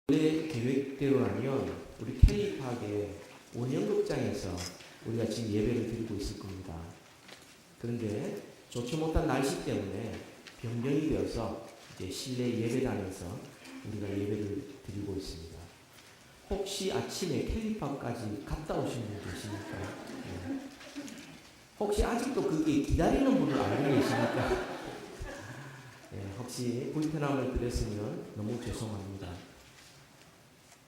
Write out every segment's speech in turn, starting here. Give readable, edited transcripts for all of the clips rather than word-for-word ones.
원래 계획대로라면 우리 K파악의 원형극장에서 우리가 지금 예배를 드리고 있을 겁니다. 그런데 좋지 못한 날씨 때문에 변경이 되어서 이제 실내 예배당에서 우리가 예배를 드리고 있습니다. 혹시 아침에 K파악까지 갔다 오신 분 계십니까? 네. 혹시 아직도 그게 기다리는 분을 알고 계십니까? 네, 혹시 불편함을 드렸으면 너무 죄송합니다.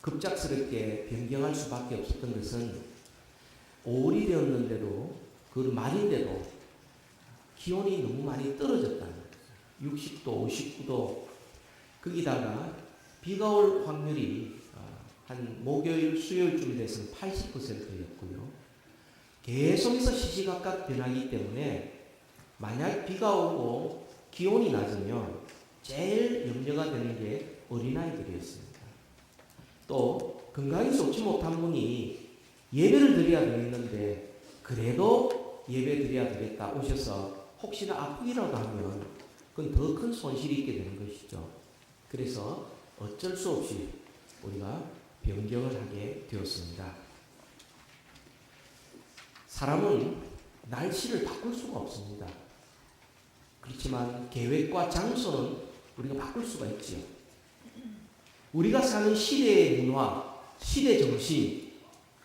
급작스럽게 변경할 수밖에 없었던 것은 5월이 되었는데도 그걸 말인데도 기온이 너무 많이 떨어졌다는 거예요. 60도, 59도. 거기다가 비가 올 확률이 한 목요일, 수요일쯤 돼서는 80%였고요. 계속해서 시시각각 변하기 때문에 만약 비가 오고 기온이 낮으면 제일 염려가 되는 게 어린아이들이었습니다. 또 건강이 좋지 못한 분이 예배를 드려야 되겠는데 그래도 예배 드려야 되겠다 오셔서 혹시나 아프기라도 하면 그건 더 큰 손실이 있게 되는 것이죠. 그래서 어쩔 수 없이 우리가 변경을 하게 되었습니다. 사람은 날씨를 바꿀 수가 없습니다. 그렇지만 계획과 장소는 우리가 바꿀 수가 있지요. 우리가 사는 시대의 문화, 시대 정신,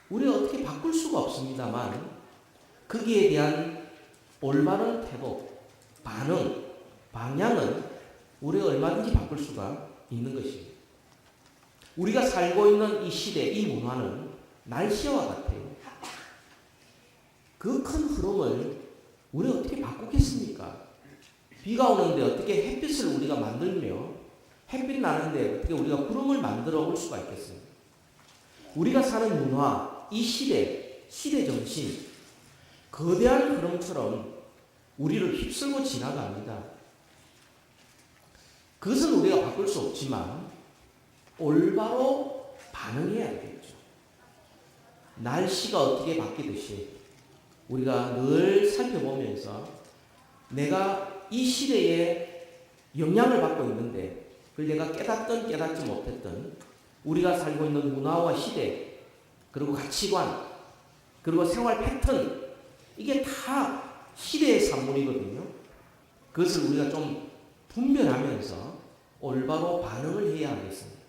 우리가 어떻게 바꿀 수가 없습니다만 거기에 대한 올바른 태도, 반응, 방향은 우리가 얼마든지 바꿀 수가 있는 것입니다. 우리가 살고 있는 이 시대, 이 문화는 날씨와 같아요. 그 큰 흐름을 우리가 어떻게 바꾸겠습니까? 비가 오는데 어떻게 햇빛을 우리가 만들며 햇빛 나는데 어떻게 우리가 구름을 만들어 올 수가 있겠습니까? 우리가 사는 문화, 이 시대, 시대 정신, 거대한 흐름처럼 우리를 휩쓸고 지나갑니다. 그것은 우리가 바꿀 수 없지만 올바로 반응해야 되겠죠. 날씨가 어떻게 바뀌듯이 우리가 늘 살펴보면서 내가 이 시대에 영향을 받고 있는데 그걸 내가 깨닫든 깨닫지 못했든 우리가 살고 있는 문화와 시대 그리고 가치관 그리고 생활 패턴 이게 다 시대의 산물이거든요. 그것을 우리가 좀 분별하면서 올바로 반응을 해야 하겠습니다.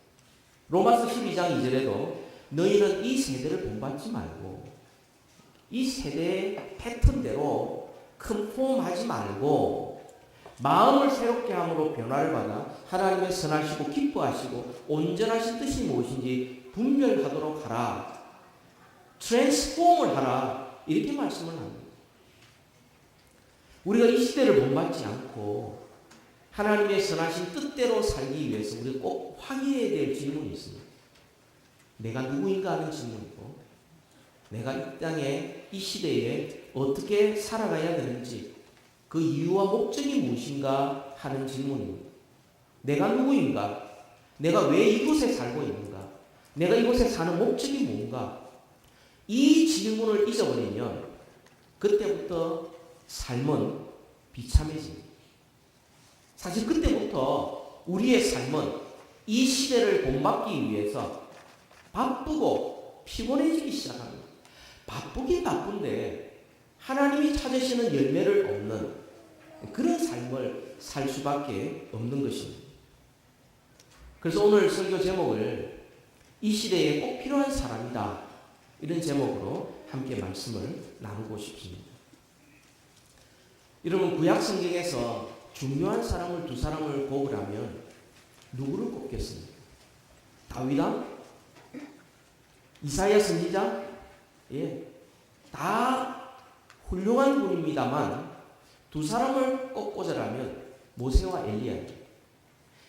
로마서 12장 2절에도 너희는 이 세대를 본받지 말고 이 세대의 패턴대로 컨폼하지 말고 마음을 새롭게 함으로 변화를 받아 하나님의 선하시고 기뻐하시고 온전하신 뜻이 무엇인지 분별하도록 하라. 트랜스폼을 하라. 이렇게 말씀을 합니다. 우리가 이 시대를 본받지 않고 하나님의 선하신 뜻대로 살기 위해서 우리가 꼭 확인해야 될 질문이 있습니다. 내가 누구인가 하는 질문이고 내가 이 땅에 이 시대에 어떻게 살아가야 되는지 그 이유와 목적이 무엇인가 하는 질문입니다. 내가 누구인가? 내가 왜 이곳에 살고 있는가? 내가 이곳에 사는 목적이 뭔가? 이 질문을 잊어버리면 그때부터 삶은 비참해집니다. 사실 그때부터 우리의 삶은 이 시대를 본받기 위해서 바쁘고 피곤해지기 시작합니다. 바쁘긴 바쁜데 하나님이 찾으시는 열매를 얻는 그런 삶을 살 수밖에 없는 것입니다. 그래서 오늘 설교 제목을 이 시대에 꼭 필요한 사람이다 이런 제목으로 함께 말씀을 나누고 싶습니다. 여러분 구약 성경에서 중요한 사람을 두 사람을 꼽으라면 누구를 꼽겠습니까? 다윗아? 이사야 선지자? 예, 다 훌륭한 분입니다만 두 사람을 꼭 꽂으라면 모세와 엘리야입니다.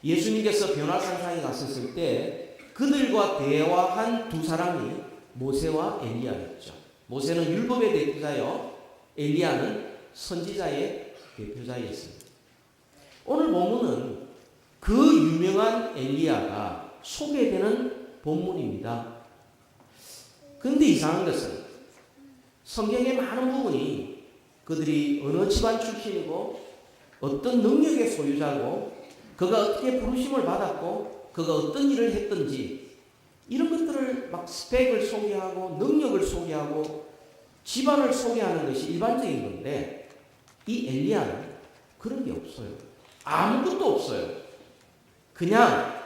예수님께서 변화산상에 갔었을 때 그들과 대화한 두 사람이 모세와 엘리야였죠. 모세는 율법의 대표자요, 엘리야는 선지자의 대표자였습니다. 오늘 본문은 그 유명한 엘리야가 소개되는 본문입니다. 그런데 이상한 것은 성경의 많은 부분이 그들이 어느 집안 출신이고 어떤 능력의 소유자고 그가 어떻게 부르심을 받았고 그가 어떤 일을 했든지 이런 것들을 막 스펙을 소개하고 능력을 소개하고 집안을 소개하는 것이 일반적인 건데 이 엘리야는 그런 게 없어요. 아무것도 없어요. 그냥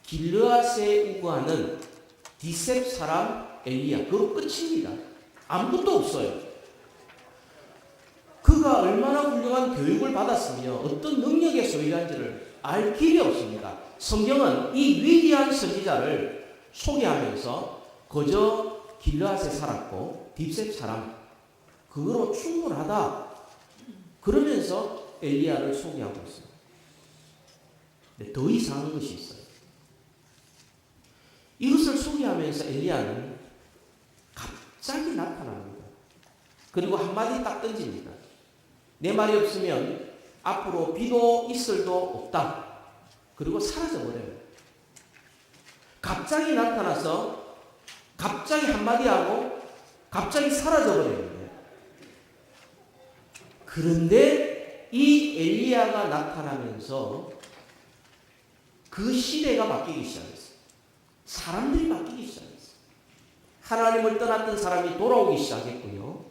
길르앗에 우거하는 디셉 사람 엘리야. 그로 끝입니다. 아무것도 없어요. 그가 얼마나 훌륭한 교육을 받았으며 어떤 능력의 소유한지를 알 길이 없습니다. 성경은 이 위대한 선지자를 소개하면서 그저 길르앗에 살았고 딥셉 사람 그거로 충분하다. 그러면서 엘리야를 소개하고 있습니다. 근데 더 이상한 것이 있어요. 이것을 소개하면서 엘리야는 갑자기 나타납니다. 그리고 한마디 딱 던집니다. 내 말이 없으면 앞으로 비도 이슬도 없다. 그리고 사라져버려요. 갑자기 나타나서 갑자기 한마디 하고 갑자기 사라져버려요. 그런데 이 엘리야가 나타나면서 그 시대가 바뀌기 시작했어요. 사람들이 바뀌기 시작했어요. 하나님을 떠났던 사람이 돌아오기 시작했고요.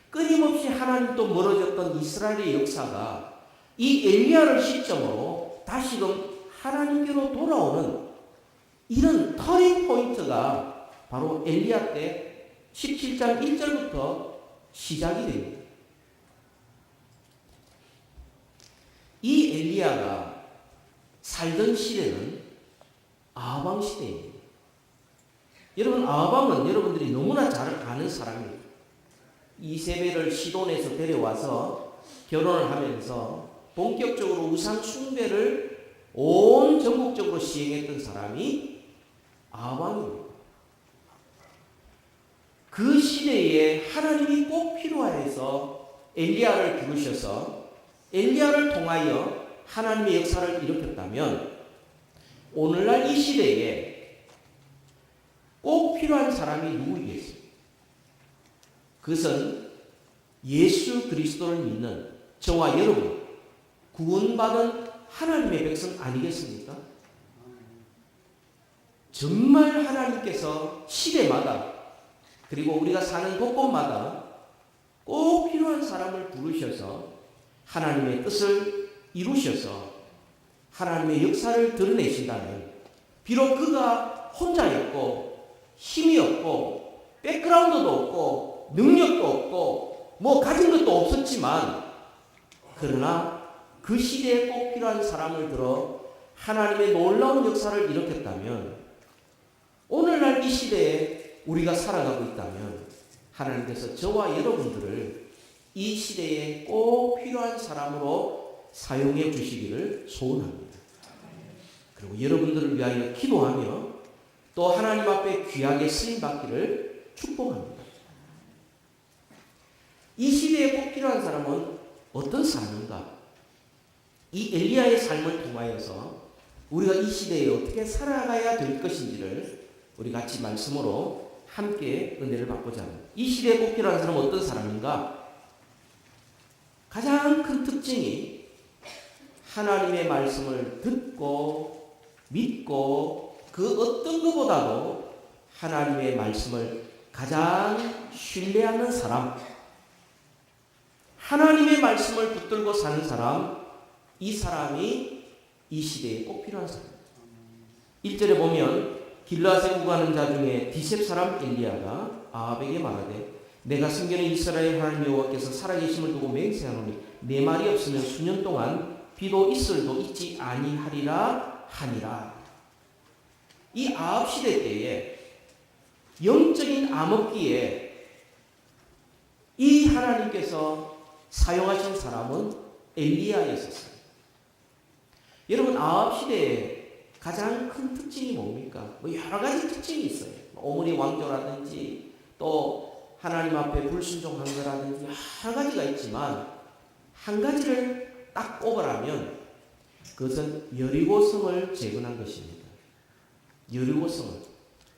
끊임없이 하나님도 멀어졌던 이스라엘의 역사가 이 엘리야를 시점으로 다시금 하나님께로 돌아오는 이런 터닝 포인트가 바로 엘리야 때 17장 1절부터 시작이 됩니다. 이 엘리야가 살던 시대는 아방 시대입니다. 여러분, 아방은 여러분들이 너무나 잘 아는 사람입니다. 이세벨을 시돈에서 데려와서 결혼을 하면서 본격적으로 우상 숭배를 온 전국적으로 시행했던 사람이 아방입니다. 그 시대에 하나님이 꼭 필요해서 엘리야를 부르셔서 엘리야를 통하여 하나님의 역사를 일으켰다면 오늘날 이 시대에 꼭 필요한 사람이 누구이겠어요? 그것은 예수 그리스도를 믿는 저와 여러분, 구원받은 하나님의 백성 아니겠습니까? 정말 하나님께서 시대마다 그리고 우리가 사는 곳곳마다 꼭 필요한 사람을 부르셔서 하나님의 뜻을 이루셔서 하나님의 역사를 드러내신다면 비록 그가 혼자였고 힘이 없고 백그라운드도 없고 능력도 없고 뭐 가진 것도 없었지만 그러나 그 시대에 꼭 필요한 사람을 들어 하나님의 놀라운 역사를 일으켰다면 오늘날 이 시대에 우리가 살아가고 있다면 하나님께서 저와 여러분들을 이 시대에 꼭 필요한 사람으로 사용해 주시기를 소원합니다. 그리고 여러분들을 위하여 기도하며 또 하나님 앞에 귀하게 쓰임받기를 축복합니다. 이 시대에 꼭 필요한 사람은 어떤 사람인가? 이 엘리야의 삶을 통하여서 우리가 이 시대에 어떻게 살아가야 될 것인지를 우리 같이 말씀으로 함께 은혜를 받고자 합니다. 이 시대에 꼭 필요한 사람은 어떤 사람인가? 가장 큰 특징이 하나님의 말씀을 듣고 믿고 그 어떤 것보다도 하나님의 말씀을 가장 신뢰하는 사람, 하나님의 말씀을 붙들고 사는 사람, 이 사람이 이 시대에 꼭 필요한 사람입니다. 1절에 보면 길르앗에 우거하는 자 중에 디셉 사람 엘리야가 아합에게 말하되 내가 숨기는 이스라엘 하나님 여호와께서 살아계심을 두고 맹세하노니 내 말이 없으면 수년 동안 비도 이슬도 있지 아니하리라 하니라. 이 아합 시대 때에 영적인 암흑기에 이 하나님께서 사용하신 사람은 엘리야였었어요. 여러분, 아합 시대에 가장 큰 특징이 뭡니까? 뭐 여러 가지 특징이 있어요. 오므리 왕조라든지 또 하나님 앞에 불순종한 거라든지 여러 가지가 있지만 한 가지를 딱 꼽으라면 그것은 여리고성을 재건한 것입니다. 여리고성을.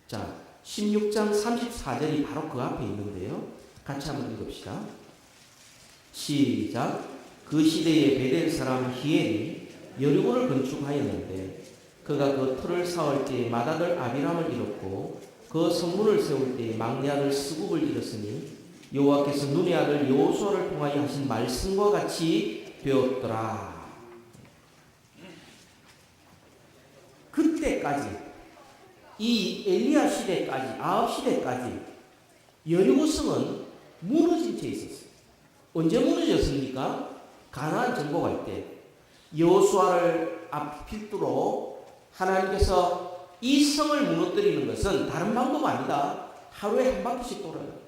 자, 16장 34절이 바로 그 앞에 있는데요. 같이 한번 읽읍시다. 시작. 그 시대에 베델 사람 히엘이 여리고를 건축하였는데 그가 그 터를 쌓을 때에 맏아들 아비람을 잃었고 그 성문을 세울 때에 막내 아들 스굽을 잃었으니 여호와께서 눈의 아들 여호수아를 통하여 하신 말씀과 같이 되었더라. 그때까지 이 엘리야 시대까지 아합 시대까지 여리고성은 무너진 채 있었어요. 언제 무너졌습니까? 가나안 정복할 때 여호수아를 앞 필두로 하나님께서 이 성을 무너뜨리는 것은 다른 방법 아니다. 하루에 한 바퀴씩 돌아요.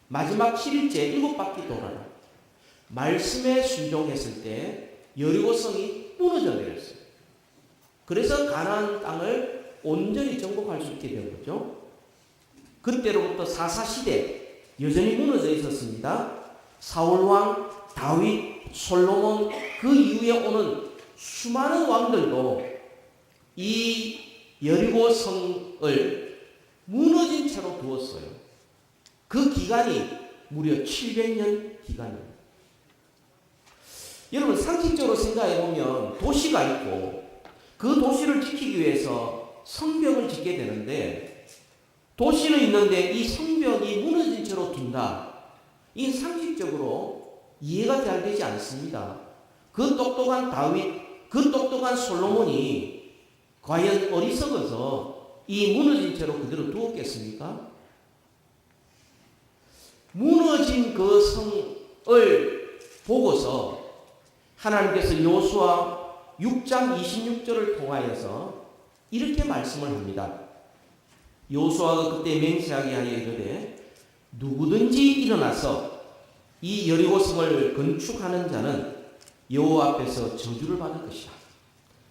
마지막 7일째 7바퀴 돌아라. 말씀에 순종했을 때 여리고성이 무너져 내렸어요. 그래서 가나안 땅을 온전히 정복할 수 있게 된 거죠. 그때로부터 사사시대 여전히 무너져 있었습니다. 사울왕, 다윗, 솔로몬 그 이후에 오는 수많은 왕들도 이 여리고성을 무너진 채로 두었어요. 그 기간이 무려 700년 기간입니다. 여러분 상식적으로 생각해 보면 도시가 있고 그 도시를 지키기 위해서 성벽을 짓게 되는데 도시는 있는데 이 성벽이 무너진 채로 둔다. 이 상식적으로 이해가 잘 되지 않습니다. 그 똑똑한 다윗, 그 똑똑한 솔로몬이 과연 어리석어서 이 무너진 채로 그대로 두었겠습니까? 무너진 그 성을 보고서 하나님께서 여호수아 6장 26절을 통하여서 이렇게 말씀을 합니다. 여호수아가 그때 맹세하게 하여 이르되 누구든지 일어나서 이 여리고성을 건축하는 자는 여호와 앞에서 저주를 받을 것이다.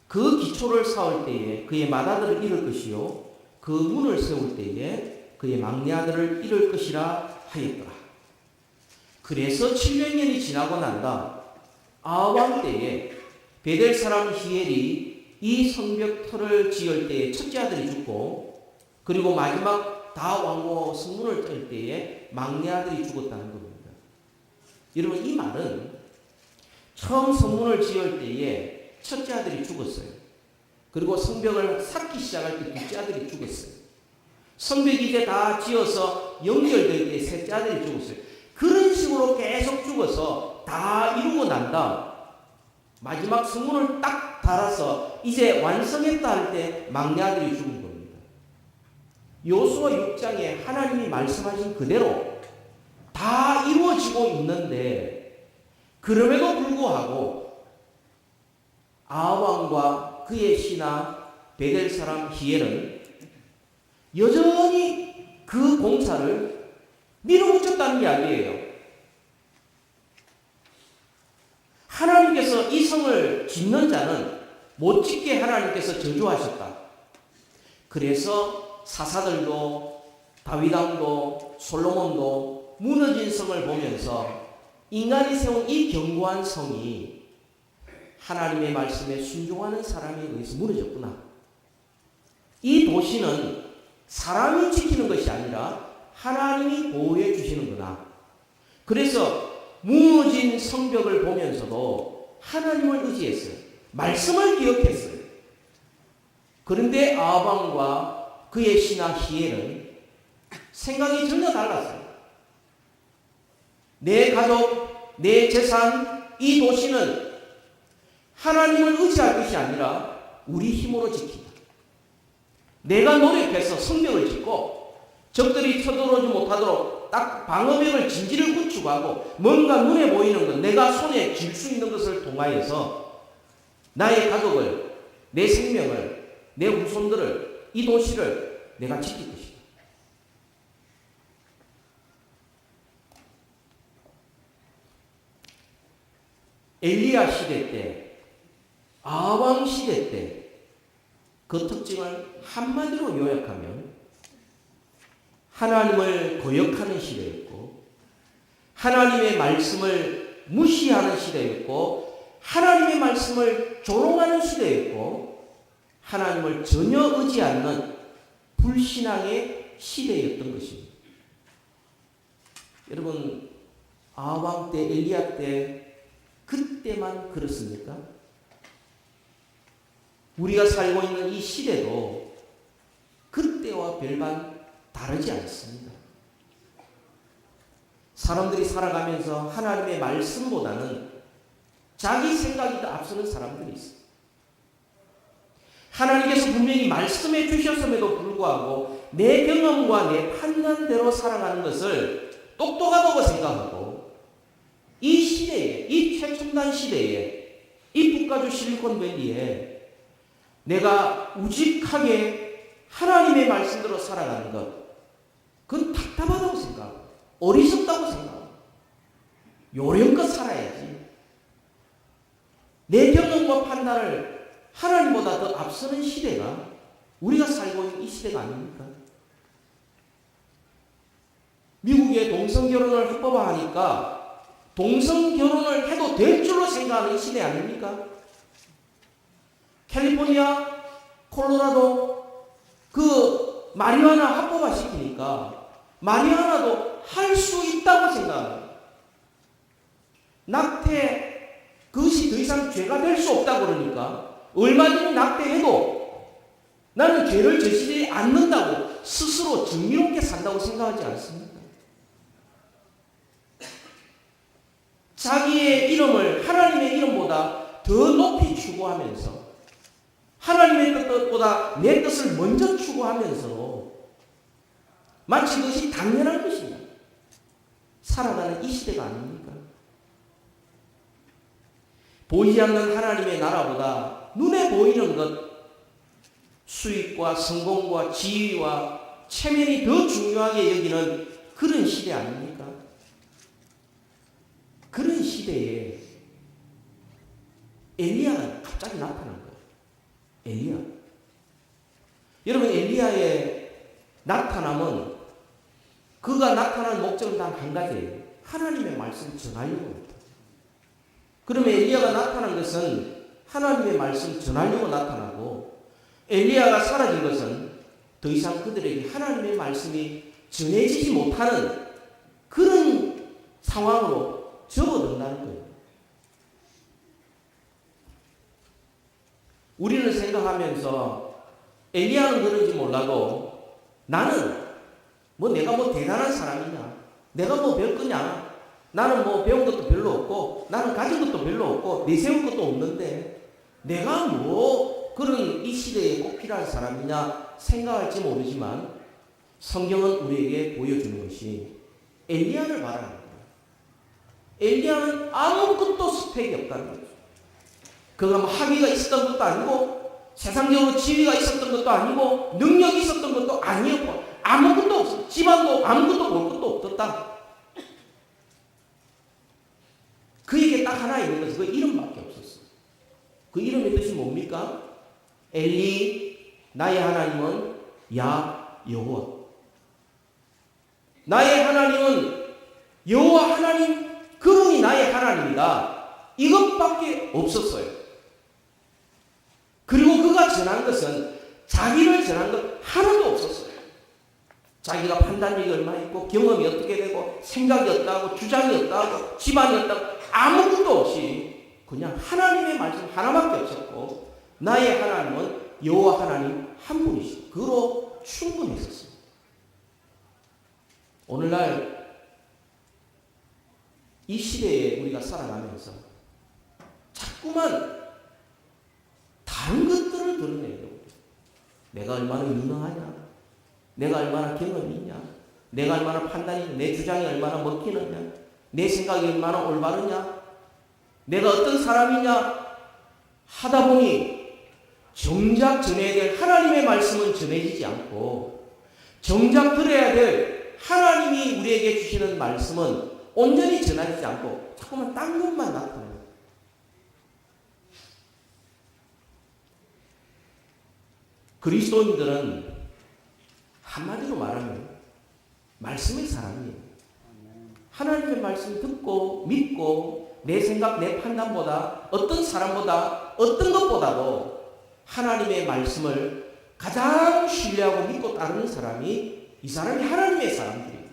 그 기초를 쌓을 때에 그의 맏아들을 잃을 것이요 그 문을 세울 때에 그의 막내 아들을 잃을 것이라 하였더라. 그래서 700년이 지나고 난다 아왕 때에 베델 사람 히엘이 이 성벽 터를 지을 때에 첫째 아들이 죽고 그리고 마지막 다 왕고 성문을 뗄 때에 막내 아들이 죽었다는 겁니다. 여러분 이 말은 처음 성문을 지을 때에 첫째 아들이 죽었어요. 그리고 성벽을 쌓기 시작할 때 둘째 아들이 죽었어요. 성벽이 이제 다 지어서 연결될 때 셋째 아들이 죽었어요. 그런 식으로 계속 죽어서 다 이루고 난 다음 마지막 성문을 딱 달아서 이제 완성했다 할 때 막내 아들이 죽은 겁니다. 여호수아 6장에 하나님이 말씀하신 그대로 다 이루어지고 있는데 그럼에도 불구하고 아합왕과 그의 신하 베델 사람 히엘은 여전히 그 공사를 밀어붙였다는 이야기예요. 하나님께서 이 성을 짓는 자는 못 짓게 하나님께서 저주하셨다. 그래서 사사들도 다윗왕도 솔로몬도 무너진 성을 보면서 인간이 세운 이 견고한 성이 하나님의 말씀에 순종하는 사람에 의해서 무너졌구나. 이 도시는 사람이 지키는 것이 아니라 하나님이 보호해 주시는구나. 그래서 무너진 성벽을 보면서도 하나님을 의지했어요. 말씀을 기억했어요. 그런데 아합왕과 그의 신하 히엘은 생각이 전혀 달랐어요. 내 가족, 내 재산, 이 도시는 하나님을 의지할 것이 아니라 우리 힘으로 지킨다. 내가 노력해서 성벽을 짓고 적들이 쳐들어오지 못하도록 딱 방어벽을 진지를 구축하고 뭔가 눈에 보이는 것, 내가 손에 쥘 수 있는 것을 통하여서 나의 가족을, 내 생명을, 내 후손들을, 이 도시를 내가 지킬 것이다. 엘리야 시대 때, 아왕 시대 때 그 특징을 한마디로 요약하면 하나님을 거역하는 시대였고 하나님의 말씀을 무시하는 시대였고 하나님의 말씀을 조롱하는 시대였고 하나님을 전혀 의지 않는 불신앙의 시대였던 것입니다. 여러분 아합 때 엘리야 때 그때만 그렇습니까? 우리가 살고 있는 이 시대도 그때와 별반 다르지 않습니다. 사람들이 살아가면서 하나님의 말씀보다는 자기 생각이 더 앞서는 사람들이 있어요. 하나님께서 분명히 말씀해 주셨음에도 불구하고 내 경험과 내 판단대로 살아가는 것을 똑똑하다고 생각하고 이 시대에, 이 최첨단 시대에, 이 북가주 실리콘밸리에 내가 우직하게 하나님의 말씀대로 살아가는 것, 그건 답답하다고 생각하고 어리석다고 생각하고 요령껏 살아야지. 내 경험과 판단을 하나님보다 더 앞서는 시대가 우리가 살고 있는 이 시대가 아닙니까? 미국의 동성결혼을 합법화하니까 동성결혼을 해도 될 줄로 생각하는 이 시대 아닙니까? 캘리포니아, 콜로라도 그 마리화나 합법화 시키니까 마리화나도 할 수 있다고 생각합니다. 낙태, 그것이 더 이상 죄가 될 수 없다고 그러니까 얼마든지 낙태해도 나는 죄를 저지르지 않는다고 스스로 정의롭게 산다고 생각하지 않습니까? 자기의 이름을 하나님의 이름보다 더 높이 추구하면서 하나님의 뜻보다 내 뜻을 먼저 추구하면서 마치 그것이 당연한 것이냐 살아가는 이 시대가 아닙니까? 보이지 않는 하나님의 나라보다 눈에 보이는 것, 수익과 성공과 지위와 체면이 더 중요하게 여기는 그런 시대 아닙니까? 그런 시대에 엘리야가 갑자기 나타난 거예요. 엘리야. 여러분, 엘리야의 나타남은 그가 나타난 목적은 단 한 가지예요. 하나님의 말씀을 전하려고 합니다. 그러면 엘리야가 나타난 것은 하나님의 말씀을 전하려고 나타나고 엘리야가 사라진 것은 더 이상 그들에게 하나님의 말씀이 전해지지 못하는 그런 상황으로 접어든다는 거예요. 우리는 생각하면서 엘리야는 그런지 몰라도 나는 내가 대단한 사람이냐, 내가 별거냐, 나는 배운 것도 별로 없고 나는 가진 것도 별로 없고 내세울 것도 없는데 내가 그런 이 시대에 꼭 필요한 사람이냐 생각할지 모르지만 성경은 우리에게 보여주는 것이 엘리야를 말하는 거예요. 엘리야는 아무것도 스펙이 없다는 거죠. 그가 학위가 있었던 것도 아니고 세상적으로 지위가 있었던 것도 아니고 능력이 있었던 것도 아니었고 아무것도 없어. 집안도 아무것도 볼 것도 없었다. 그에게 딱 하나 있는 것은 그 이름밖에 없었어. 그 이름의 뜻이 뭡니까? 엘리, 나의 하나님은 여호와. 나의 하나님은 여호와 하나님, 그분이 나의 하나님이다. 이것밖에 없었어요. 그리고 그가 전한 것은 자기를 전한 것 하나도 없었어요. 자기가 판단력이 얼마 있고 경험이 어떻게 되고 생각이 어떠하고 주장이 어떠하고 집안이 어떠하고 아무것도 없이 그냥 하나님의 말씀 하나밖에 없었고 나의 하나님은 여호와 하나님 한 분이시고 그로 충분했었습니다. 오늘날 이 시대에 우리가 살아가면서 자꾸만 다른 것들을 드러내려고 해요. 내가 얼마나 유능하냐, 내가 얼마나 경험이 있냐, 내가 얼마나 판단이 있냐, 내 주장이 얼마나 먹히느냐, 내 생각이 얼마나 올바르냐, 내가 어떤 사람이냐 하다 보니 정작 전해야 될 하나님의 말씀은 전해지지 않고 정작 들어야 될 하나님이 우리에게 주시는 말씀은 온전히 전하지 않고 자꾸만 딴 것만 나타나요. 그리스도인들은 한마디로 말하면 말씀의 사람이에요. 하나님의 말씀 듣고 믿고 내 생각, 내 판단보다 어떤 사람보다 어떤 것보다도 하나님의 말씀을 가장 신뢰하고 믿고 따르는 사람이 이 사람이 하나님의 사람들입니다.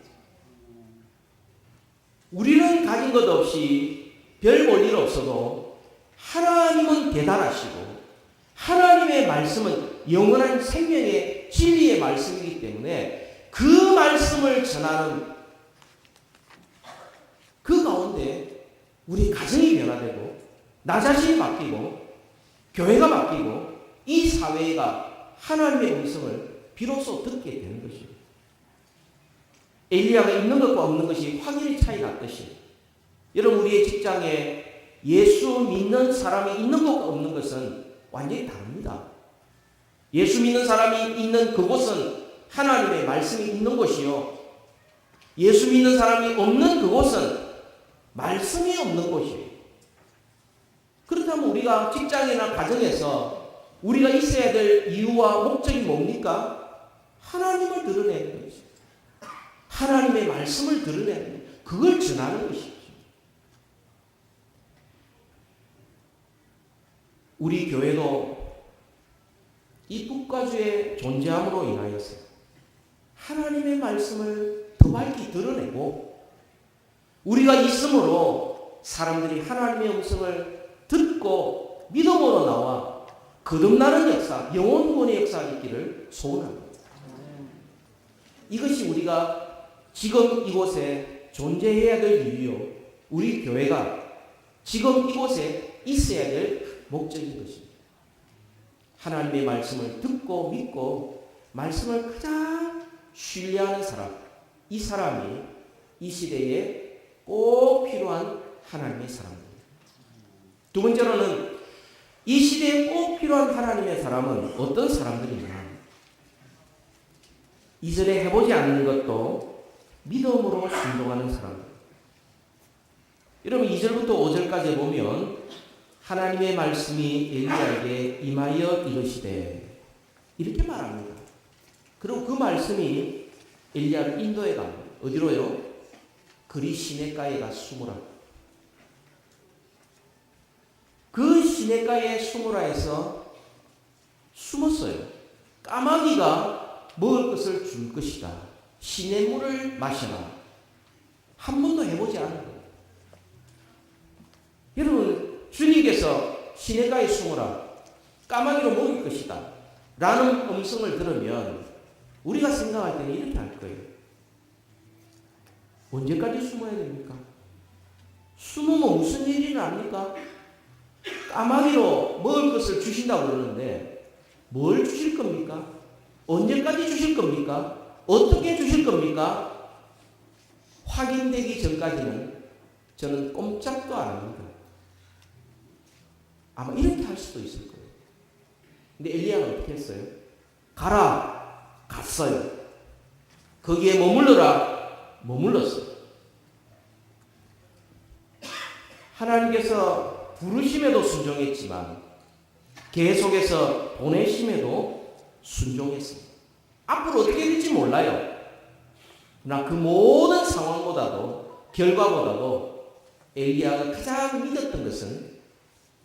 우리는 가진 것 없이 별 볼 일 없어도 하나님은 대단하시고 하나님의 말씀은 영원한 생명의 진리의 말씀이기 때문에 그 말씀을 전하는 그 가운데 우리 가정이 변화되고 나 자신이 바뀌고 교회가 바뀌고 이 사회가 하나님의 음성을 비로소 듣게 되는 것입니다. 엘리야가 있는 것과 없는 것이 확연히 차이 났듯이 여러분 우리의 직장에 예수 믿는 사람이 있는 것과 없는 것은 완전히 다릅니다. 예수 믿는 사람이 있는 그곳은 하나님의 말씀이 있는 곳이요. 예수 믿는 사람이 없는 그곳은 말씀이 없는 곳이에요. 그렇다면 우리가 직장이나 가정에서 우리가 있어야 될 이유와 목적이 뭡니까? 하나님을 드러내는 것이죠. 하나님의 말씀을 드러내는 것, 그걸 전하는 것이죠. 우리 교회도 이 북가주의 존재함으로 인하여서 하나님의 말씀을 더 밝히 드러내고 우리가 있음으로 사람들이 하나님의 음성을 듣고 믿음으로 나와 거듭나는 역사, 영혼구원의 역사가 있기를 소원합니다. 이것이 우리가 지금 이곳에 존재해야 될 이유요. 우리 교회가 지금 이곳에 있어야 될 목적인 것입니다. 하나님의 말씀을 듣고 믿고 말씀을 가장 신뢰하는 사람, 이 사람이 이 시대에 꼭 필요한 하나님의 사람입니다. 두 번째로는 이 시대에 꼭 필요한 하나님의 사람은 어떤 사람들이냐? 2절에 해보지 않는 것도 믿음으로 순종하는 사람. 여러분 2절부터 5절까지 보면 하나님의 말씀이 엘리야에게 임하여 이르시되 이렇게 말합니다. 그리고 그 말씀이 엘리야를 인도해 갑니다. 어디로요? 그리 시냇가에 가 숨으라. 그 시냇가에 숨으라 해서 숨었어요. 까마귀가 먹을 것을 줄 것이다. 시냇물을 마셔라. 한 번도 해보지 않은 거예요. 여러분 주님께서 시냇가에 숨으라. 까마귀로 먹을 것이다. 라는 음성을 들으면 우리가 생각할 때는 이렇게 할 거예요. 언제까지 숨어야 됩니까? 숨으면 무슨 일이 납니까? 까마귀로 먹을 것을 주신다고 그러는데 뭘 주실 겁니까? 언제까지 주실 겁니까? 어떻게 주실 겁니까? 확인되기 전까지는 저는 꼼짝도 안 합니다. 아마 이렇게 할 수도 있을 거예요. 근데 엘리야는 어떻게 했어요? 가라. 갔어요. 거기에 머물러라. 머물렀어요. 하나님께서 부르심에도 순종했지만 계속해서 보내심에도 순종했습니다. 앞으로 어떻게 될지 몰라요. 그러나 그 모든 상황보다도 결과보다도 엘리야가 가장 믿었던 것은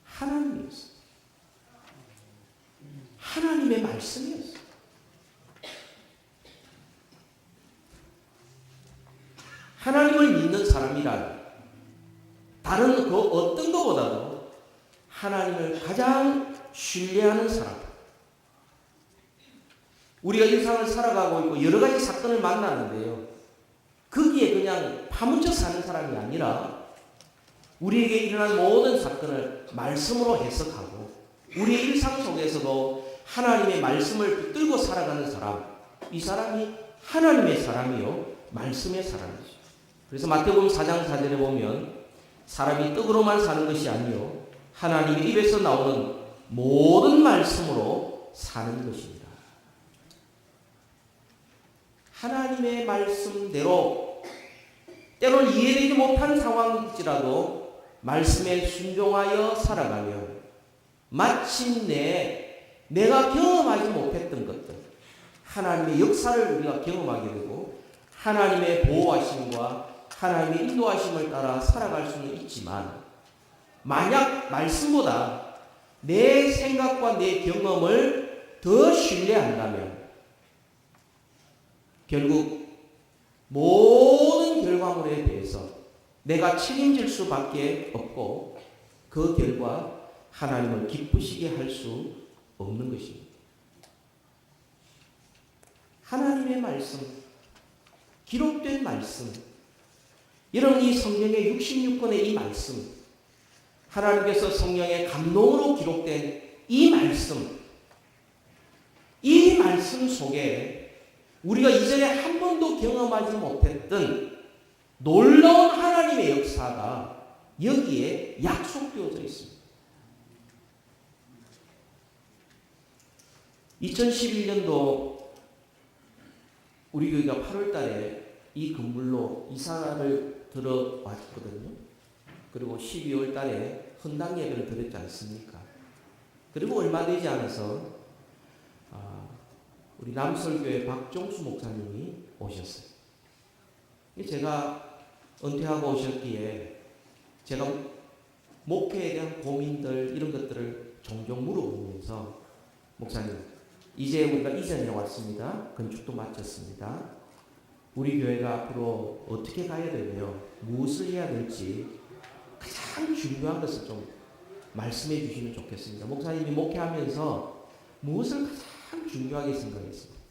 하나님이었어요. 하나님의 말씀이었어요. 하나님을 믿는 사람이란 다른 그 어떤 것보다도 하나님을 가장 신뢰하는 사람. 우리가 일상을 살아가고 있고 여러 가지 사건을 만나는데요. 거기에 그냥 파묻혀 사는 사람이 아니라 우리에게 일어난 모든 사건을 말씀으로 해석하고 우리의 일상 속에서도 하나님의 말씀을 붙들고 살아가는 사람. 이 사람이 하나님의 사람이요. 말씀의 사람이죠. 그래서 마태복음 4장 4절에 보면 사람이 떡으로만 사는 것이 아니요 하나님의 입에서 나오는 모든 말씀으로 사는 것입니다. 하나님의 말씀대로 때로는 이해되지 못한 상황일지라도 말씀에 순종하여 살아가면 마침내 내가 경험하지 못했던 것들 하나님의 역사를 우리가 경험하게 되고 하나님의 보호하심과 하나님의 인도하심을 따라 살아갈 수는 있지만 만약 말씀보다 내 생각과 내 경험을 더 신뢰한다면 결국 모든 결과물에 대해서 내가 책임질 수밖에 없고 그 결과 하나님을 기쁘시게 할 수 없는 것입니다. 하나님의 말씀, 기록된 말씀, 여러분 이 성경의 66권의 이 말씀, 하나님께서 성령의 감동으로 기록된 이 말씀 속에 우리가 이전에 한 번도 경험하지 못했던 놀라운 하나님의 역사가 여기에 약속되어져 있습니다. 2011년도 우리 교회가 8월 달에 이 건물로 이사를 들어왔거든요. 그리고 12월 달에 헌당 예배를 드렸지 않습니까? 그리고 얼마 되지 않아서 우리 남설교회 박종수 목사님이 오셨어요. 제가 은퇴하고 오셨기에 제가 목회에 대한 고민들 이런 것들을 종종 물어보면서 목사님 이제 우리가 이전에 왔습니다. 건축도 마쳤습니다. 우리 교회가 앞으로 어떻게 가야 되며 무엇을 해야 될지 가장 중요한 것을 좀 말씀해 주시면 좋겠습니다. 목사님이 목회하면서 무엇을 가장 중요하게 생각했습니다.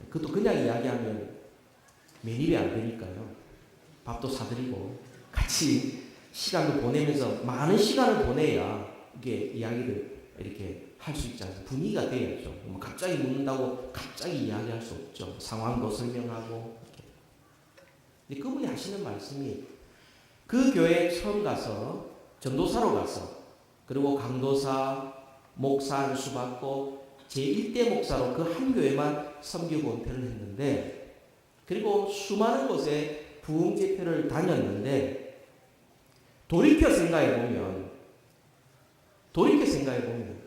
그것도 그냥 이야기하면 매입이 안 되니까요. 밥도 사드리고 같이 시간을 보내면서 많은 시간을 보내야 이게 이야기를 이렇게 할 수 있지 않습니까? 분위기가 돼야죠. 뭐 갑자기 묻는다고 갑자기 이야기할 수 없죠. 상황도 설명하고. 근데 그분이 하시는 말씀이 그 교회에 처음 가서 전도사로 가서 그리고 강도사, 목사 안수 받고 제1대 목사로 그 한 교회만 섬기고 은퇴를 했는데 그리고 수많은 곳에 부흥 집회를 다녔는데 돌이켜 생각해 보면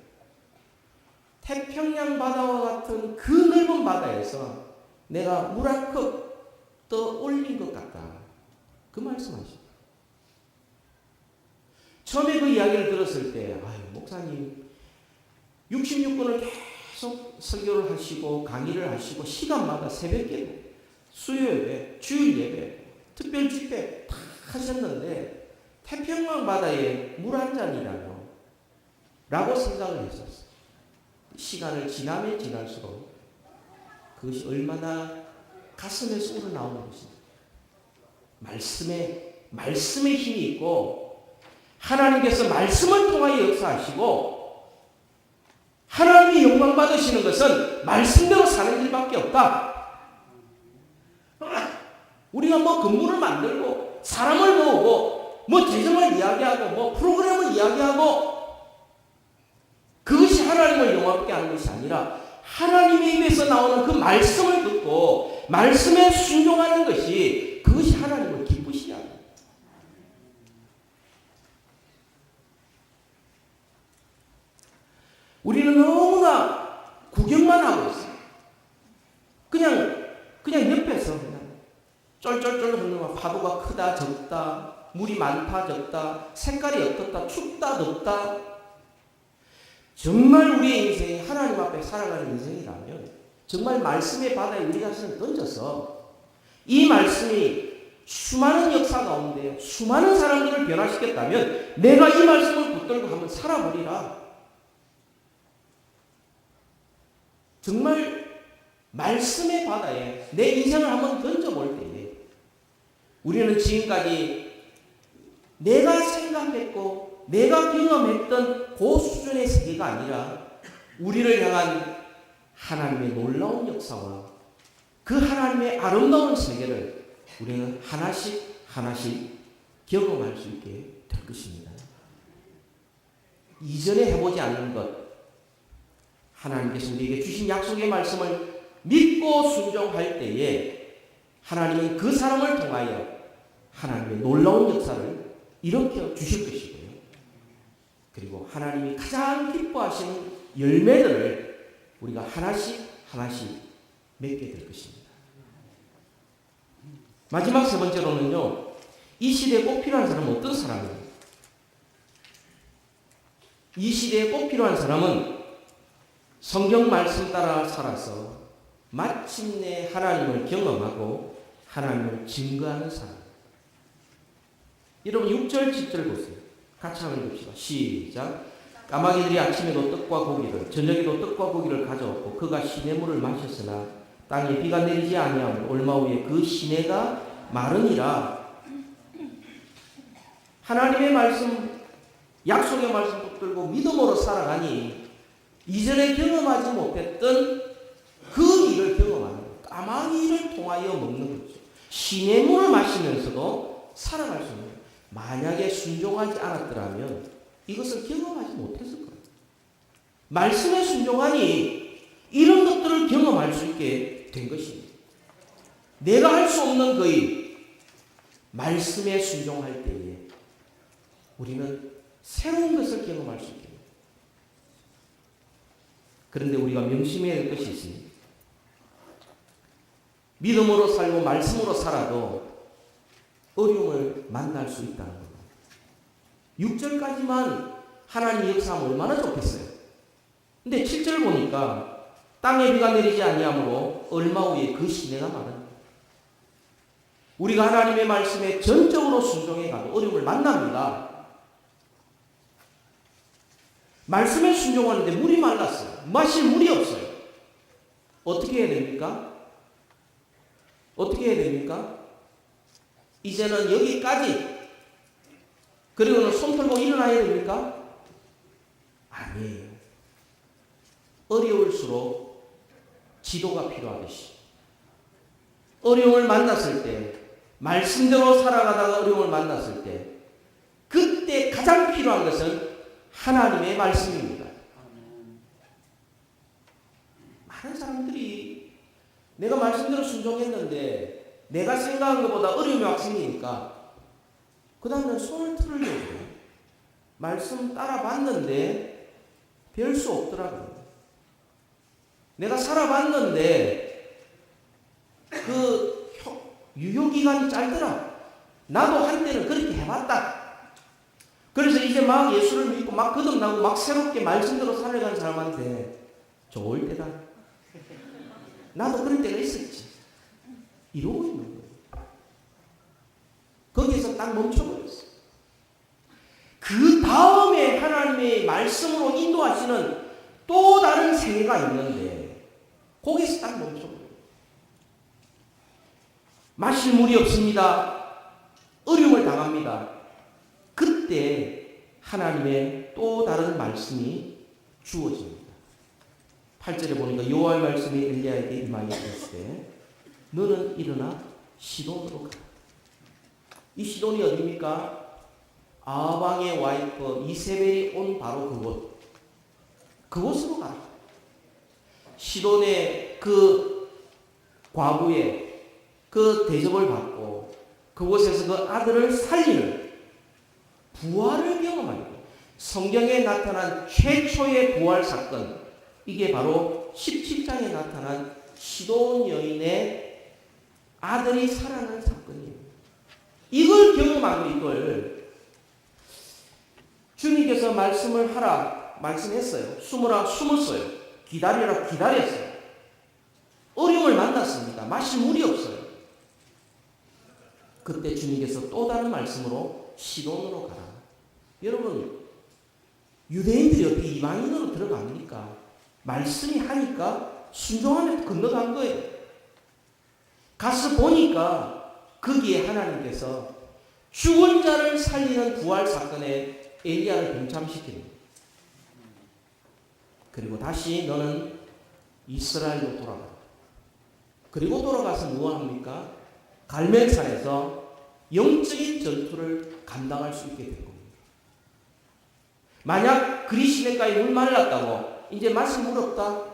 태평양 바다와 같은 그 넓은 바다에서 내가 물 한 컵 더 올린 것 같다. 그 말씀하십니다. 처음에 그 이야기를 들었을 때 목사님 66권을 계속 설교를 하시고 강의를 하시고 시간마다 새벽기도, 수요예배, 주일 예배, 특별 집회 다 하셨는데 태평양 바다에 물 한 잔이라며 라고 생각을 했었어요. 시간을 지나면 지날수록 그것이 얼마나 가슴에서 우러나오는 것입니다. 말씀의 힘이 있고 하나님께서 말씀을 통하여 역사하시고 하나님이 영광 받으시는 것은 말씀대로 사는 일밖에 없다. 우리가 뭐 건물을 만들고 사람을 모으고 뭐 재정을 이야기하고 뭐 프로그램을 이야기하고 그것이 하나님을 영화롭게 하는 것이 아니라 하나님의 입에서 나오는 그 말씀을 듣고 말씀에 순종하는 것이 그것이 하나님을 기쁘시게 합니다. 우리는 너무나 구경만 하고 있어요. 그냥 옆에서 그냥 쫄쫄쫄 흐르는 파도가 크다 적다 물이 많다 적다 색깔이 어떻다 춥다 덥다 정말 우리의 인생이 하나님 앞에 살아가는 인생이라면 정말 말씀의 바다에 우리 자신을 던져서 이 말씀이 수많은 역사 가운데 수많은 사람들을 변화시켰다면 내가 이 말씀을 붙들고 한번 살아보리라. 정말 말씀의 바다에 내 인생을 한번 던져볼 때에 우리는 지금까지 내가 생각했고 내가 경험했던 그 수준의 세계가 아니라 우리를 향한 하나님의 놀라운 역사와 그 하나님의 아름다운 세계를 우리는 하나씩 경험할 수 있게 될 것입니다. 이전에 해보지 않는 것, 하나님께서 우리에게 주신 약속의 말씀을 믿고 순종할 때에 하나님은 그 사람을 통하여 하나님의 놀라운 역사를 일으켜 주실 것이고요. 그리고 하나님이 가장 기뻐하시는 열매들을 우리가 하나씩 맺게 될 것입니다. 마지막 세 번째로는요. 이 시대에 꼭 필요한 사람은 어떤 사람이에요? 이 시대에 꼭 필요한 사람은 성경 말씀 따라 살아서 마침내 하나님을 경험하고 하나님을 증거하는 사람. 여러분 6절 7절 보세요. 같이 한번 읽읍시다. 시작. 까마귀들이 아침에도 떡과 고기를 저녁에도 떡과 고기를 가져왔고 그가 시냇물을 마셨으나 땅에 비가 내리지 아니하므로 얼마 후에 그 시내가 마르니라. 하나님의 말씀, 약속의 말씀 붙들고 믿음으로 살아가니 이전에 경험하지 못했던 그 일을 경험하는 거예요. 까마귀를 통하여 먹는 거죠. 시냇물을 마시면서도 살아갈 수 있는 거예요. 만약에 순종하지 않았더라면 이것을 경험하지 못했을 거예요. 말씀에 순종하니 이런 것들을 경험할 수 있게 된 것입니다. 내가 할 수 없는 그 일, 말씀에 순종할 때에 우리는 새로운 것을 경험할 수 있게 됩니다. 그런데 우리가 명심해야 할 것이 있습니다. 믿음으로 살고 말씀으로 살아도 어려움을 만날 수 있다는 겁니다. 6절까지만 하나님 역사하면 얼마나 좋겠어요. 근데 7절 보니까 땅에 비가 내리지 아니하므로 얼마 후에 그 시내가 마른다. 우리가 하나님의 말씀에 전적으로 순종해 가도 어려움을 만납니다. 말씀에 순종하는데 물이 말랐어요. 마실 물이 없어요. 어떻게 해야 됩니까? 어떻게 해야 됩니까? 이제는 여기까지. 그리고는 손 털고 일어나야 됩니까? 아니에요. 어려울수록 지도가 필요하듯이 어려움을 만났을 때, 말씀대로 살아가다가 어려움을 만났을 때 그때 가장 필요한 것은 하나님의 말씀입니다. 많은 사람들이 내가 말씀대로 순종했는데 내가 생각한 것보다 어려움이 확 생기니까 그 다음에 손을 틀으려고 해요. 말씀 따라봤는데 별 수 없더라고요. 내가 살아봤는데 그 유효기간이 짧더라. 나도 한때는 그렇게 해봤다. 그래서 이제 막 예수를 믿고 막 거듭나고 막 새롭게 말씀대로 살아가는 사람한테 좋을 때다. 나도 그런 때가 있었지. 이러고 있는 거예요. 거기에서 딱 멈춰버렸어. 그 다음에 하나님의 말씀으로 인도하시는 또 다른 세계가 있는데 거기서 딱 멈춰버려요. 마실 물이 없습니다. 어려움을 당합니다. 그때 하나님의 또 다른 말씀이 주어집니다. 8절에 보니까 여호와의 말씀이 엘리야에게 임하여 이르시되 너는 일어나 시돈으로 가라. 이 시돈이 어디입니까? 아방의 와이프 이세벨이 온 바로 그곳. 그곳으로 가라. 시돈의 그 과부의 그 대접을 받고 그곳에서 그 아들을 살리는 부활을 경험하는 성경에 나타난 최초의 부활 사건, 이게 바로 17장에 나타난 시돈 여인의 아들이 살아난 사건이에요. 이걸 경험하고 이걸 주님께서 말씀을 하라 말씀했어요. 숨으라 숨었어요. 기다리라 기다렸어요. 어려움을 만났습니다. 마실 물이 없어요. 그때 주님께서 또 다른 말씀으로 시돈으로 가라. 여러분, 유대인들이 어떻게 이방인으로 들어갑니까? 말씀이 하니까 순종하면 건너간 거예요. 가서 보니까 거기에 하나님께서 죽은 자를 살리는 부활 사건에 엘리야를 동참시킵니다. 그리고 다시 너는 이스라엘로 돌아가. 그리고 돌아가서 무엇 합니까? 갈멜산에서 영적인 전투를 감당할 수 있게 된 겁니다. 만약 그리 시내가에 물 말랐다고 이제 마실 물 없다.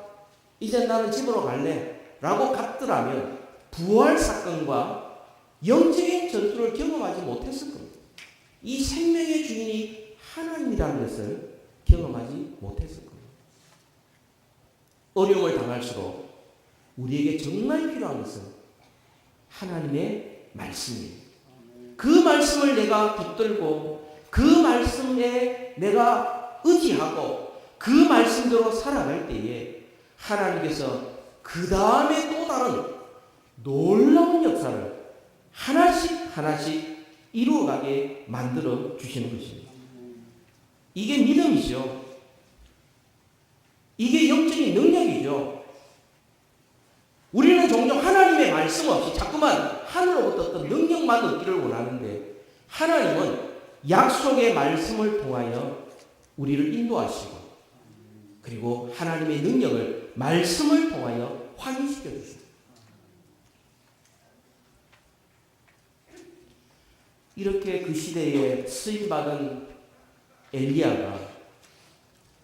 이제 나는 집으로 갈래. 라고 갔더라면 부활 사건과 영적인 전투를 경험하지 못했을 겁니다. 이 생명의 주인이 하나님이라는 것을 경험하지 못했을 겁니다. 어려움을 당할수록 우리에게 정말 필요한 것은 하나님의 말씀이에요. 그 말씀을 내가 붙들고 그 말씀에 내가 의지하고 그 말씀대로 살아갈 때에 하나님께서 그 다음에 또 다른 놀라운 역사를 하나씩 하나씩 이루어가게 만들어 주시는 것입니다. 이게 믿음이죠. 영적인 능력이죠. 우리는 종종 하나님의 말씀 없이 자꾸만 하늘로부터 어떤 능력만 얻기를 원하는데 하나님은 약속의 말씀을 통하여 우리를 인도하시고 그리고 하나님의 능력을 말씀을 통하여 확인시켜 주십니다. 이렇게 그 시대에 쓰임받은 엘리야가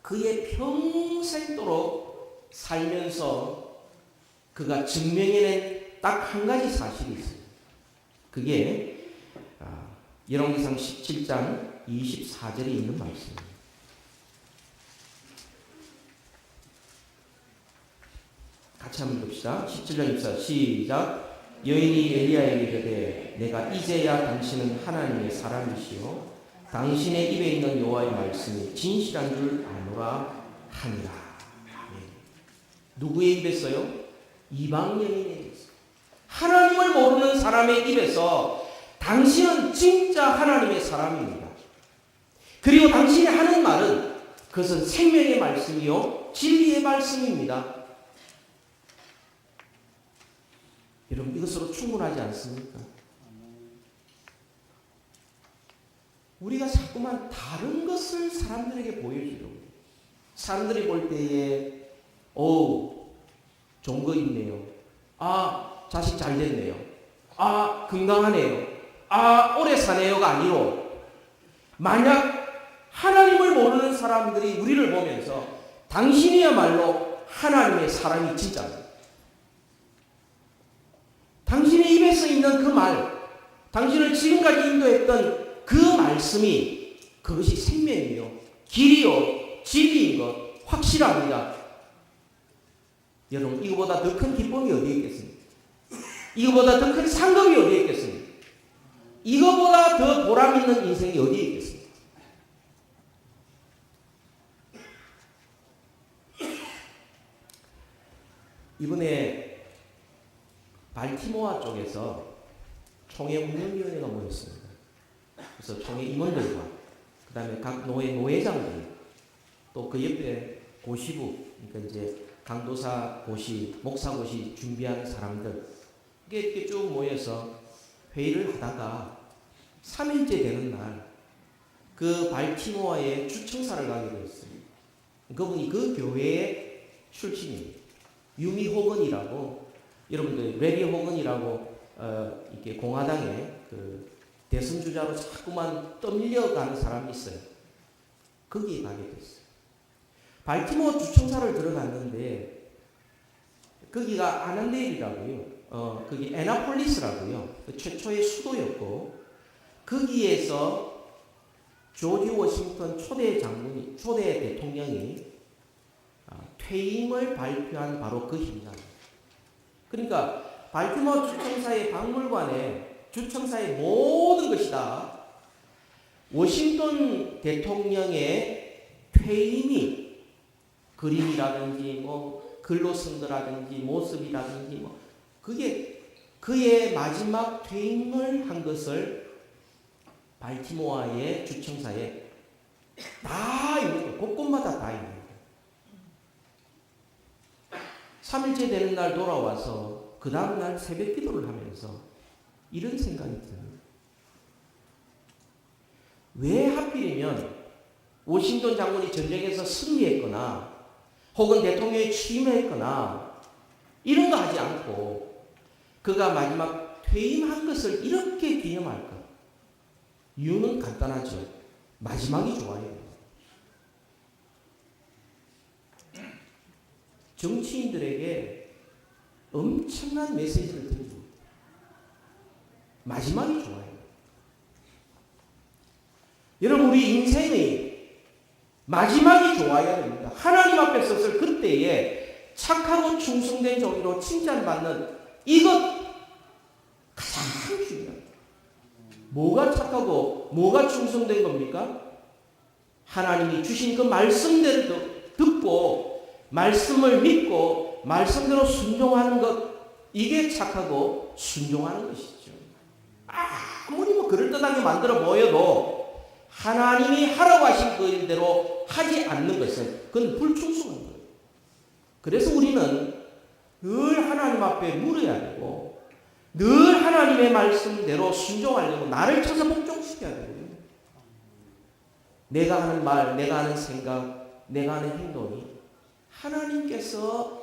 그의 평생도록 살면서 그가 증명해낸 딱 한 가지 사실이 있어요. 그게 열왕기상 17장 24절에 있는 말씀입니다. 같이 한번 봅시다. 17장 24 시작. 여인이 엘리야에게 이르되 내가 이제야 당신은 하나님의 사람이시요 당신의 입에 있는 여호와의 말씀이 진실한 줄 아노라 하니라. 누구의 입에서요? 이방 여인의 입에서. 하나님을 모르는 사람의 입에서 당신은 진짜 하나님의 사람입니다. 그리고 당신이 하는 말은 그것은 생명의 말씀이요 진리의 말씀입니다. 여러분 이것으로 충분하지 않습니까? 우리가 자꾸만 다른 것을 사람들에게 보여주려고 해요. 사람들이 볼 때에 좋은 거 있네요. 자식 잘 됐네요. 건강하네요. 오래 사네요가 아니로 만약 하나님을 모르는 사람들이 우리를 보면서 당신이야말로 하나님의 사람이 진짜입니다. 당신의 입에서 있는 그 말, 당신을 지금까지 인도했던 그 말씀이 그것이 생명이요, 길이요, 진리인 것 확실합니다. 여러분 이거보다 더 큰 기쁨이 어디에 있겠습니까? 이거보다 더 큰 상급이 어디에 있겠습니까? 이거보다 더 보람 있는 인생이 어디에 있겠습니까? 이번에 발티모아 쪽에서 총회 운영위원회가 모였습니다. 그래서 총회 임원들과 그 다음에 각 노회장들 또 그 옆에 고시부 그러니까 이제 강도사 고시, 목사 고시 준비하는 사람들 이렇게 쭉 모여서 회의를 하다가 3일째 되는 날 그 발티모아의 주청사를 가게 되었습니다. 그분이 그 교회의 출신입니다. 유미 호건이라고 여러분들 레리 호건이라고 이렇게 공화당의 그 대선 주자로 자꾸만 떠밀려가는 사람이 있어요. 거기에 가게 됐어요. 발티모어 주청사를 들어갔는데 거기가 아난데일이라고요. 거기 애나폴리스라고요. 그 최초의 수도였고 거기에서 조지 워싱턴 초대 대통령이 퇴임을 발표한 바로 그 현장. 그러니까 발티모어 주청사의 박물관에 주청사의 모든 것이 다 워싱턴 대통령의 퇴임이 그림이라든지 글로 쓴 거라든지 모습이라든지 그게 그의 마지막 퇴임을 한 것을 발티모어의 주청사에 다 있는 거예요. 곳곳마다 다 있는 거예요. 3일째 되는 날 돌아와서 그 다음날 새벽 기도를 하면서 이런 생각이 듭니다. 왜 하필이면 워싱턴 장군이 전쟁에서 승리했거나 혹은 대통령이 취임했거나 이런 거 하지 않고 그가 마지막 퇴임한 것을 이렇게 기념할까? 이유는 간단하죠. 마지막이 좋아요. 정치인들에게 엄청난 메시지를 드립니다. 마지막이 좋아요. 여러분 우리 인생의 마지막이 좋아야 됩니다. 하나님 앞에 섰을 그때에 착하고 충성된 종이로 칭찬받는 이것 가장 중요합니다. 뭐가 착하고 뭐가 충성된 겁니까? 하나님이 주신 그 말씀대로 듣고 말씀을 믿고 말씀대로 순종하는 것 이게 착하고 순종하는 것이죠. 아무리 그럴듯하게 만들어 보여도 하나님이 하라고 하신 그 일대로 하지 않는 것은 그건 불충성한 거예요. 그래서 우리는 늘 하나님 앞에 물어야 되고 늘 하나님의 말씀대로 순종하려고 나를 쳐서 복종시켜야 되거든요. 내가 하는 말, 내가 하는 생각, 내가 하는 행동이 하나님께서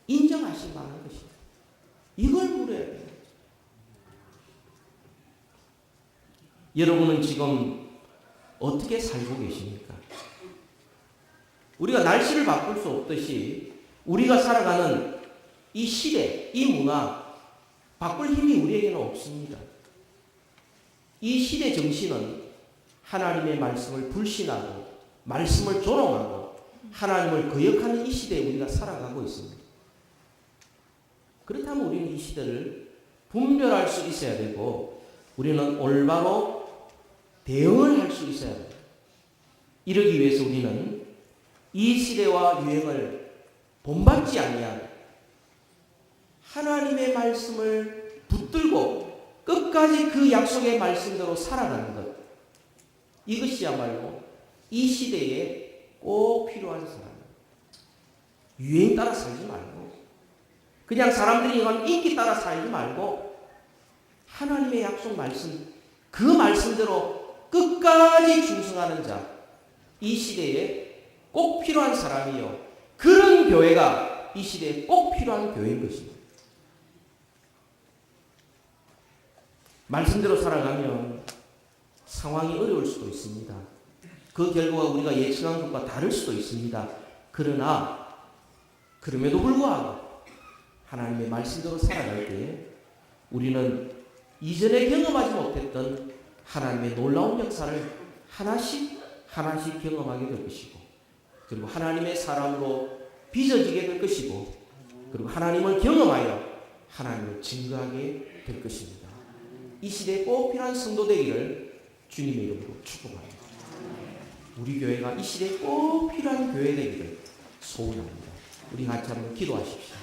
인정하실 만한 것이다. 이걸 물어야 돼요. 여러분은 지금 어떻게 살고 계십니까? 우리가 날씨를 바꿀 수 없듯이 우리가 살아가는 이 시대, 이 문화 바꿀 힘이 우리에게는 없습니다. 이 시대 정신은 하나님의 말씀을 불신하고 말씀을 조롱하고 하나님을 거역하는 이 시대에 우리가 살아가고 있습니다. 그렇다면 우리는 이 시대를 분별할 수 있어야 되고 우리는 올바로 대응을 할 수 있어야 됩니다. 이러기 위해서 우리는 이 시대와 유행을 본받지 아니한 하나님의 말씀을 붙들고 끝까지 그 약속의 말씀대로 살아가는 것. 이것이야말로 이 시대에 꼭 필요한 사람. 유행 따라 살지 말고 그냥 사람들이 이건 인기 따라 살지 말고 하나님의 약속 말씀 그 말씀대로 끝까지 충성하는 자. 이 시대에 꼭 필요한 사람이요. 그런 교회가 이 시대에 꼭 필요한 교회인 것입니다. 말씀대로 살아가면 상황이 어려울 수도 있습니다. 그 결과가 우리가 예측한 것과 다를 수도 있습니다. 그러나 그럼에도 불구하고 하나님의 말씀대로 살아갈 때 우리는 이전에 경험하지 못했던 하나님의 놀라운 역사를 하나씩 경험하게 될 것이고 그리고 하나님의 사람으로 빚어지게 될 것이고 그리고 하나님을 경험하여 하나님을 증거하게 될 것입니다. 이 시대에 꼭 필요한 성도 되기를 주님의 이름으로 축복합니다. 우리 교회가 이 시대에 꼭 필요한 교회 되기를 소원합니다. 우리 같이 한번 기도하십시오.